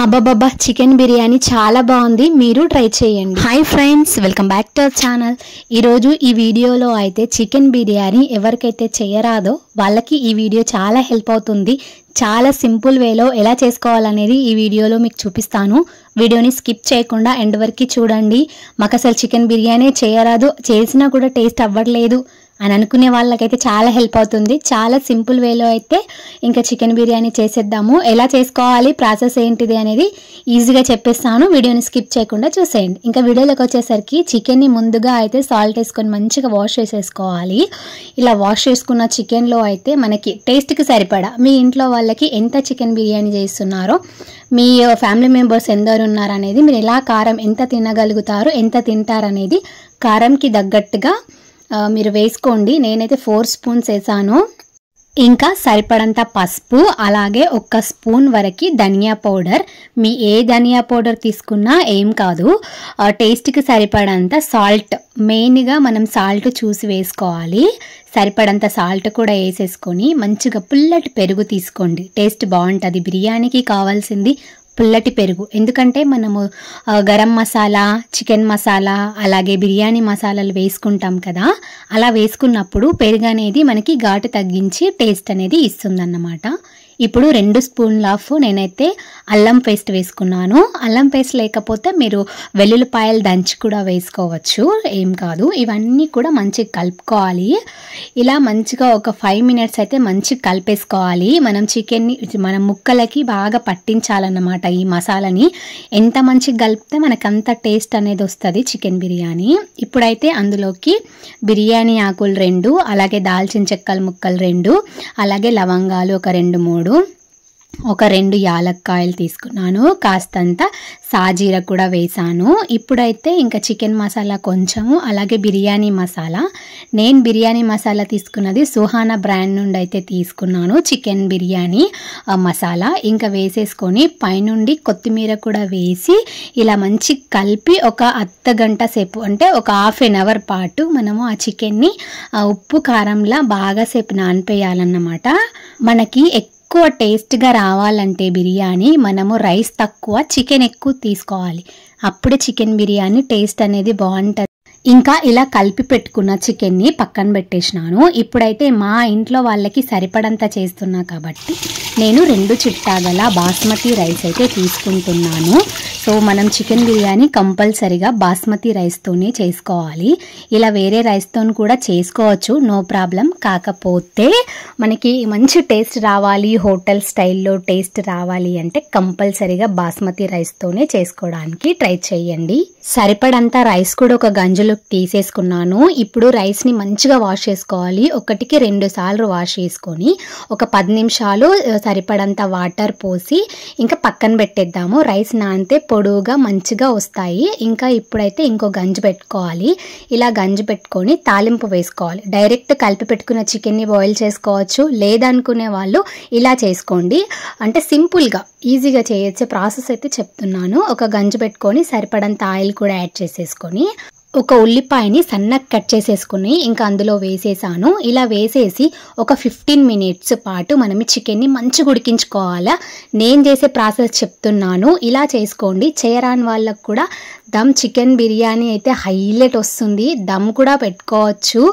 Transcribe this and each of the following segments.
అబ్బబ్బబ్బా చికెన్ బిర్యానీ చాలా బాగుంది. మీరు ట్రై చేయండి. Hi friends, welcome back to our channel. ఈరోజు ఈ వీడియోలో అయితే చికెన్ బిర్యానీ ఎవరికైతే చేయరాదో వాళ్ళకి ఈ వీడియో చాలా హెల్ప్ అవుతుంది. చాలా సింపుల్ వేలో ఎలా చేసుకోవాలనేది ఈ వీడియోలో మీకు చూపిస్తాను. వీడియోని స్కిప్ చేయకుండా ఎండ్ వరకు చూడండి. మాకు అసలు చికెన్ బిర్యానీ చేయరాదు, చేసినా కూడా టేస్ట్ అవ్వట్లేదు అని అనుకునే వాళ్ళకైతే చాలా హెల్ప్ అవుతుంది. చాలా సింపుల్ వేలో అయితే ఇంకా చికెన్ బిర్యానీ చేసేద్దాము. ఎలా చేసుకోవాలి, ప్రాసెస్ ఏంటిది అనేది ఈజీగా చెప్పేస్తాను. వీడియోని స్కిప్ చేయకుండా చూసేయండి. ఇంకా వీడియోలోకి వచ్చేసరికి చికెన్ని ముందుగా అయితే సాల్ట్ వేసుకొని మంచిగా వాష్ చేసేసుకోవాలి. ఇలా వాష్ చేసుకున్న చికెన్లో అయితే మనకి టేస్ట్కి సరిపడా మీ ఇంట్లో వాళ్ళకి ఎంత చికెన్ బిర్యానీ చేస్తున్నారో, మీ ఫ్యామిలీ మెంబర్స్ ఎందరు ఉన్నారు అనేది, మీరు ఎలా కారం ఎంత తినగలుగుతారు, ఎంత తింటారనేది కారంకి తగ్గట్టుగా మీరు వేసుకోండి. నేనైతే 4 స్పూన్స్ వేసాను. ఇంకా సరిపడంత పసుపు, అలాగే 1 స్పూన్ వరకు ధనియా పౌడర్. మీ ఏ ధనియా పౌడర్ తీసుకున్నా ఏం కాదు. టేస్ట్కి సరిపడంత సాల్ట్, మెయిన్గా మనం సాల్ట్ చూసి వేసుకోవాలి. సరిపడంత సాల్ట్ కూడా వేసేసుకొని మంచిగా పుల్లటి పెరుగు తీసుకోండి. టేస్ట్ బాగుంటుంది. బిర్యానీకి కావాల్సింది పుల్లటి పెరుగు. ఎందుకంటే మనము గరం మసాలా, చికెన్ మసాలా, అలాగే బిర్యానీ మసాలాలు వేసుకుంటాం కదా, అలా వేసుకున్నప్పుడు పెరుగు అనేది మనకి ఘాటు తగ్గించి టేస్ట్ అనేది ఇస్తుందన్నమాట. ఇప్పుడు 2 స్పూన్ల నేనైతే అల్లం పేస్ట్ వేసుకున్నాను. అల్లం పేస్ట్ లేకపోతే మీరు వెల్లుల్లిపాయలు దంచి కూడా వేసుకోవచ్చు, ఏం కాదు. ఇవన్నీ కూడా మంచిగా కలుపుకోవాలి. ఇలా మంచిగా ఒక 5 మినిట్స్ అయితే మంచిగా కలిపేసుకోవాలి. మనం చికెన్ని మన ముక్కలకి బాగా పట్టించాలన్నమాట ఈ మసాలాని. ఎంత మంచిగా కలిపితే మనకంత టేస్ట్ అనేది వస్తుంది చికెన్ బిర్యానీ. ఇప్పుడైతే అందులోకి బిర్యానీ ఆకులు 2, అలాగే దాల్చిన చెక్కల ముక్కలు 2, అలాగే లవంగాలు ఒక 2-3, ఒక 2 యాలక్కాయలు తీసుకున్నాను. కాస్తంత సాజీర కూడా వేసాను. ఇప్పుడైతే ఇంకా చికెన్ మసాలా కొంచెము, అలాగే బిర్యానీ మసాలా. నేను బిర్యానీ మసాలా తీసుకున్నది సుహానా బ్రాండ్ నుండి అయితే తీసుకున్నాను, చికెన్ బిర్యానీ మసాలా. ఇంకా వేసేసుకొని పైనుండి కొత్తిమీర కూడా వేసి ఇలా మంచి కలిపి ఒక అర్ధగంట సేపు, అంటే ఒక ½ an hour పాటు మనము ఆ చికెన్ని ఉప్పు కారంలా బాగా సేపు నానిపేయాలన్నమాట. మనకి ఎక్కువ టేస్ట్గా రావాలంటే బిర్యానీ మనము రైస్ తక్కువ, చికెన్ ఎక్కువ తీసుకోవాలి. అప్పుడే చికెన్ బిర్యానీ టేస్ట్ అనేది బాగుంటుంది. ఇంకా ఇలా కలిపి పెట్టుకున్న చికెన్ని పక్కన పెట్టేసినాను. ఇప్పుడైతే మా ఇంట్లో వాళ్ళకి సరిపడంత చేస్తున్నా కాబట్టి నేను 2 చిట్టాగల బాస్మతి రైస్ అయితే తీసుకుంటున్నాను. సో మనం చికెన్ బిర్యానీ కంపల్సరిగా బాస్మతి రైస్తోనే చేసుకోవాలి. ఇలా వేరే రైస్తో కూడా చేసుకోవచ్చు, నో ప్రాబ్లం. కాకపోతే మనకి మంచి టేస్ట్ రావాలి, హోటల్ స్టైల్లో టేస్ట్ రావాలి అంటే కంపల్సరిగా బాస్మతి రైస్తోనే చేసుకోవడానికి ట్రై చేయండి. సరిపడంత రైస్ కూడా ఒక గంజులో తీసేసుకున్నాను. ఇప్పుడు రైస్ని మంచిగా వాష్ చేసుకోవాలి. 1కి 2 సార్లు వాష్ చేసుకొని ఒక 10 నిమిషాలు సరిపడంత వాటర్ పోసి ఇంకా పక్కన పెట్టేద్దాము. రైస్ నానితే పొడువుగా మంచిగా వస్తాయి. ఇంకా ఇప్పుడైతే ఇంకో గంజు పెట్టుకోవాలి. ఇలా గంజు పెట్టుకొని తాలింపు వేసుకోవాలి. డైరెక్ట్ కలిపి పెట్టుకున్న చికెన్ని బాయిల్ చేసుకోవచ్చు, లేదనుకునే వాళ్ళు ఇలా చేసుకోండి. అంటే సింపుల్గా ఈజీగా చేయొచ్చే ప్రాసెస్ అయితే చెప్తున్నాను. ఒక గంజు పెట్టుకొని సరిపడంత ఆయిల్ కూడా యాడ్ చేసేసుకొని ఒక ఉల్లిపాయని సన్నగా కట్ చేసేసుకుని ఇంకా అందులో వేసేసాను. ఇలా వేసేసి ఒక 15 మినిట్స్ పాటు మనం చికెన్ని మంచిగా ఉడికించుకోవాలా. నేను చేసే ప్రాసెస్ చెప్తున్నాను, ఇలా చేసుకోండి. చేయరాని వాళ్ళకు కూడా దమ్ చికెన్ బిర్యానీ అయితే హైలైట్ వస్తుంది. దమ్ కూడా పెట్టుకోవచ్చు.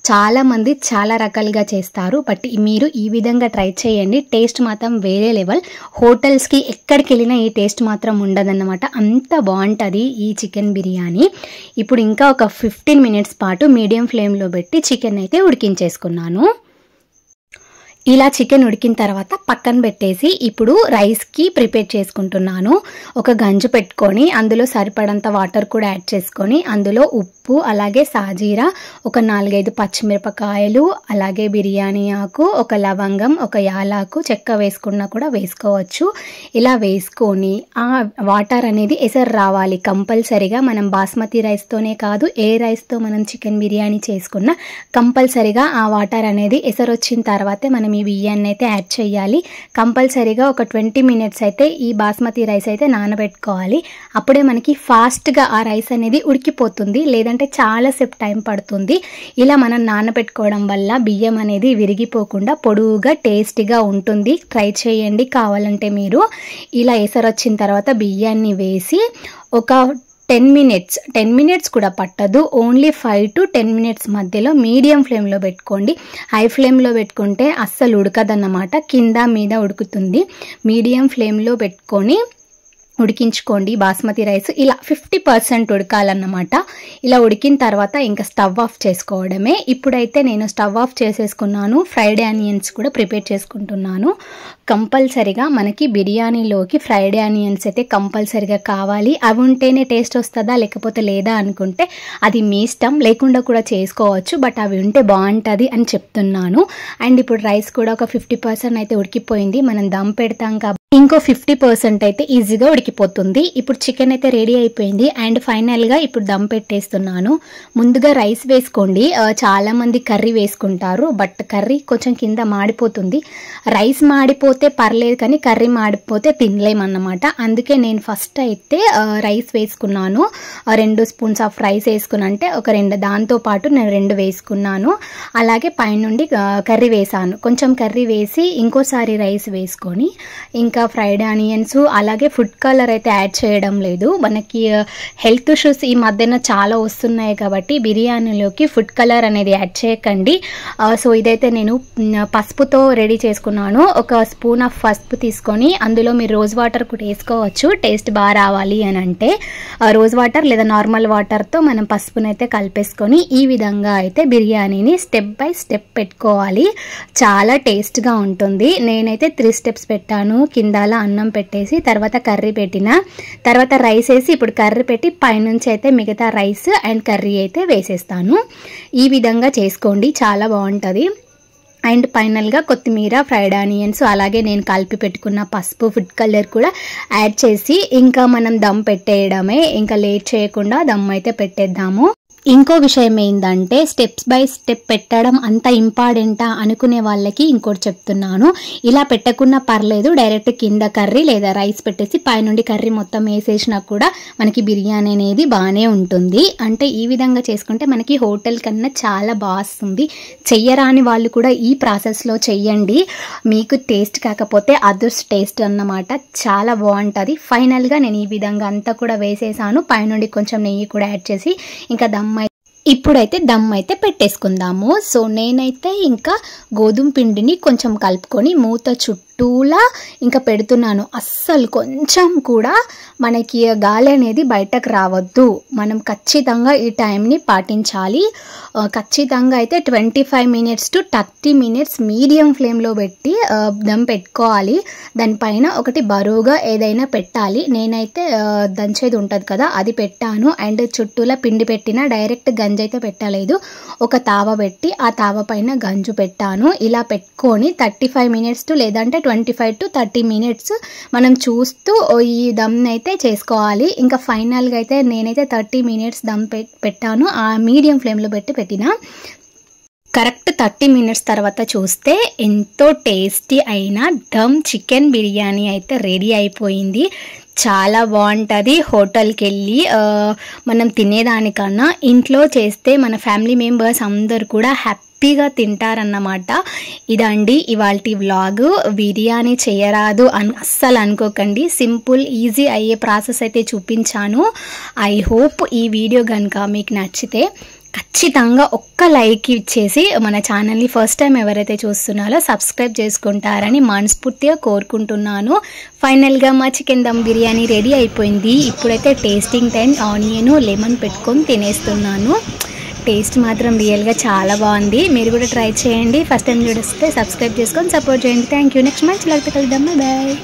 చాలామంది చాలా రకాలుగా చేస్తారు, బట్ మీరు ఈ విధంగా ట్రై చేయండి. టేస్ట్ మాత్రం వేరే లెవెల్. హోటల్స్కి ఎక్కడికి వెళ్ళినా ఈ టేస్ట్ మాత్రం ఉండదన్నమాట, అంత బాగుంటుంది ఈ చికెన్ బిర్యానీ. ఇప్పుడు ఇంకా ఒక 15 మినిట్స్ పాటు మీడియం ఫ్లేమ్లో పెట్టి చికెన్ అయితే ఉడికించేసుకున్నాను. ఇలా చికెన్ ఉడికిన తర్వాత పక్కన పెట్టేసి ఇప్పుడు రైస్కి ప్రిపేర్ చేసుకుంటున్నాను. ఒక గంజు పెట్టుకొని అందులో సరిపడంత వాటర్ కూడా యాడ్ చేసుకొని అందులో ఉప్పు, అలాగే సాజీరా, ఒక 4-5 పచ్చిమిరపకాయలు, అలాగే బిర్యానీ ఆకు, ఒక లవంగం, ఒక యాలాకు చెక్క వేసుకున్నా కూడా వేసుకోవచ్చు. ఇలా వేసుకొని ఆ వాటర్ అనేది ఎసరు రావాలి కంపల్సరిగా. మనం బాస్మతి రైస్తోనే కాదు, ఏ రైస్తో మనం చికెన్ బిర్యానీ చేసుకున్నా కంపల్సరిగా ఆ వాటర్ అనేది ఎసరు వచ్చిన తర్వాతే మనం ఈ మీ బియ్యాన్ని అయితే యాడ్ చేయాలి. కంపల్సరీగా ఒక 20 మినిట్స్ అయితే ఈ బాస్మతి రైస్ అయితే నానబెట్టుకోవాలి. అప్పుడే మనకి ఫాస్ట్గా ఆ రైస్ అనేది ఉడికిపోతుంది, లేదంటే చాలాసేపు టైం పడుతుంది. ఇలా మనం నానబెట్టుకోవడం వల్ల బియ్యం అనేది విరిగిపోకుండా పొడువుగా టేస్టీగా ఉంటుంది. ట్రై చేయండి. కావాలంటే మీరు ఇలా ఎసరొచ్చిన తర్వాత బియ్యాన్ని వేసి ఒక 10 మినిట్స్ కూడా పట్టదు, ఓన్లీ 5 to 10 మినిట్స్ మధ్యలో మీడియం ఫ్లేమ్లో పెట్టుకోండి. హై ఫ్లేమ్లో పెట్టుకుంటే అస్సలు ఉడకదన్నమాట, కింద మీద ఉడుకుతుంది. మీడియం ఫ్లేమ్లో పెట్టుకొని ఉడికించుకోండి బాస్మతి రైస్. ఇలా 50% ఉడకాలన్నమాట. ఇలా ఉడికిన తర్వాత ఇంకా స్టవ్ ఆఫ్ చేసుకోవడమే. ఇప్పుడైతే నేను స్టవ్ ఆఫ్ చేసేసుకున్నాను. ఫ్రైడ్ ఆనియన్స్ కూడా ప్రిపేర్ చేసుకుంటున్నాను. కంపల్సరిగా మనకి బిర్యానీలోకి ఫ్రైడ్ ఆనియన్స్ అయితే కంపల్సరిగా కావాలి. అవి ఉంటేనే టేస్ట్ వస్తుందా లేకపోతే లేదా అనుకుంటే అది మీ ఇష్టం, లేకుండా కూడా చేసుకోవచ్చు. బట్ అవి ఉంటే బాగుంటుంది అని చెప్తున్నాను. అండ్ ఇప్పుడు రైస్ కూడా ఒక 50% అయితే ఉడికిపోయింది. మనం దమ్ పెడతాం కాబట్టి ఇంకో 50% అయితే ఈజీగా ఉడికిపోతుంది. ఇప్పుడు చికెన్ అయితే రెడీ అయిపోయింది. అండ్ ఫైనల్గా ఇప్పుడు దమ్ పెట్టేస్తున్నాను. ముందుగా రైస్ వేసుకోండి. చాలామంది కర్రీ వేసుకుంటారు, బట్ కర్రీ కొంచెం కింద మాడిపోతుంది. రైస్ మాడిపోతే పర్లేదు, కానీ కర్రీ మాడిపోతే తినలేమన్నమాట. అందుకే నేను ఫస్ట్ అయితే రైస్ వేసుకున్నాను. 2 స్పూన్స్ ఆఫ్ రైస్ వేసుకున్నా, అంటే ఒక 2, దాంతోపాటు నేను 2 వేసుకున్నాను. అలాగే పైనుండి కర్రీ వేసాను. కొంచెం కర్రీ వేసి ఇంకోసారి రైస్ వేసుకొని ఇంకా ఫ్రైడ్ ఆనియన్స్ అలాగే ఫుడ్ కలర్ అయితే యాడ్ చేయడం లేదు. మనకి హెల్త్ ఇష్యూస్ ఈ మధ్యన చాలా వస్తున్నాయి కాబట్టి బిర్యానీలోకి ఫుడ్ కలర్ అనేది యాడ్ చేయకండి. సో ఇదైతే నేను పసుపుతో రెడీ చేసుకున్నాను. ఒక స్పూన్ ఆఫ్ పసుపు తీసుకొని అందులో మీరు రోజ్ వాటర్ కూడా వేసుకోవచ్చు, టేస్ట్ బాగా రావాలి అని అంటే. రోజ్ వాటర్ లేదా నార్మల్ వాటర్తో మనం పసుపునైతే కలిపేసుకొని ఈ విధంగా అయితే బిర్యానీని స్టెప్ బై స్టెప్ పెట్టుకోవాలి. చాలా టేస్ట్గా ఉంటుంది. నేనైతే 3 స్టెప్స్ పెట్టాను. కిందాల అన్నం పెట్టేసి తర్వాత కర్రీ పెట్టిన తర్వాత రైస్ వేసి ఇప్పుడు కర్రీ పెట్టి పైనుంచి అయితే మిగతా రైస్ అండ్ కర్రీ అయితే వేసేస్తాను. ఈ విధంగా చేసుకోండి, చాలా బాగుంటుంది. అండ్ ఫైనల్గా కొత్తిమీర, ఫ్రైడ్ ఆనియన్స్ అలాగే నేను కలిపి పెట్టుకున్న పసుపు, ఫుడ్ కలర్ కూడా యాడ్ చేసి ఇంకా మనం దమ్ పెట్టేయడమే. ఇంకా లేట్ చేయకుండా దమ్ అయితే పెట్టేద్దాము. ఇంకో విషయం ఏంటంటే స్టెప్స్ బై స్టెప్ పెట్టడం అంత ఇంపార్టెంటా అనుకునే వాళ్ళకి ఇంకోటి చెప్తున్నాను. ఇలా పెట్టకున్నా పర్లేదు, డైరెక్ట్ కింద కర్రీ లేదా రైస్ పెట్టేసి పైనుండి కర్రీ మొత్తం వేసేసినా కూడా మనకి బిర్యానీ అనేది బాగానే ఉంటుంది. అంటే ఈ విధంగా చేసుకుంటే మనకి హోటల్ కన్నా చాలా బాగుంది. చెయ్యరాని వాళ్ళు కూడా ఈ ప్రాసెస్లో చెయ్యండి. మీకు టేస్ట్ కాకపోతే అదర్స్ టేస్ట్ అన్నమాట, చాలా బాగుంటుంది. ఫైనల్గా నేను ఈ విధంగా అంతా కూడా వేసేసాను. పైనుండి కొంచెం నెయ్యి కూడా యాడ్ చేసి ఇంకా ఇప్పుడైతే దమ్ అయితే పెట్టేసుకుందాము. సో నేనైతే ఇంకా గోధుమ పిండిని కొంచెం కలుపుకొని మూత చుట్టూలా ఇంకా పెడుతున్నాను. అస్సలు కొంచెం కూడా మనకి గాలి అనేది బయటకు రావద్దు. మనం ఖచ్చితంగా ఈ టైంని పాటించాలి. ఖచ్చితంగా అయితే 25 మినిట్స్ to 30 మినిట్స్ మీడియం ఫ్లేమ్లో పెట్టి దమ్ పెట్టుకోవాలి. దానిపైన ఒకటి బరువుగా ఏదైనా పెట్టాలి. నేనైతే దంచేది ఉంటుంది కదా అది పెట్టాను. అండ్ చుట్టూలా పిండి పెట్టిన డైరెక్ట్ గంజి అయితే పెట్టలేదు. ఒక తావ పెట్టి ఆ తావ పైన గంజు పెట్టాను. ఇలా పెట్టుకొని 35 మినిట్స్ లేదంటే 25 to 30 మినిట్స్ మనం చూస్తూ ఈ దమ్ అయితే చేసుకోవాలి. ఇంకా ఫైనల్గా అయితే నేనైతే 30 మినిట్స్ దమ్ పెట్టాను. ఆ మీడియం ఫ్లేమ్లో పెట్టిన కరెక్ట్ 30 మినిట్స్ తర్వాత చూస్తే ఎంతో టేస్టీ అయిన దమ్ చికెన్ బిర్యానీ అయితే రెడీ అయిపోయింది. చాలా బాగుంటుంది. హోటల్కి వెళ్ళి మనం తినేదానికన్నా ఇంట్లో చేస్తే మన ఫ్యామిలీ మెంబర్స్ అందరు కూడా హ్యాపీగా తింటారన్నమాట. ఇదండి ఇవాల్టి వ్లాగ్. బిర్యానీ చేయరాదు అస్సలు అనుకోకండి, సింపుల్ ఈజీ అయ్యే ప్రాసెస్ అయితే చూపించాను. ఐ హోప్ ఈ వీడియో కనుక మీకు నచ్చితే ఖచ్చితంగా ఒక్క లైక్ ఇచ్చేసి మన ఛానల్ని ఫస్ట్ టైం ఎవరైతే చూస్తున్నారో సబ్స్క్రైబ్ చేసుకుంటారని మనస్ఫూర్తిగా కోరుకుంటున్నాను. ఫైనల్గా మా చికెన్ దమ్ బిర్యానీ రెడీ అయిపోయింది. ఇప్పుడైతే టేస్టింగ్ టైం ఆనియన్ లెమన్ పెట్టుకొని తినేస్తున్నాను. టేస్ట్ మాత్రం రియల్గా చాలా బాగుంది. మీరు కూడా ట్రై చేయండి. ఫస్ట్ టైం చూస్తే సబ్స్క్రైబ్ చేసుకొని సపోర్ట్ చేయండి. Thank you. నెక్స్ట్ మంచి లైక్ కలుద్దాం. బాయ్.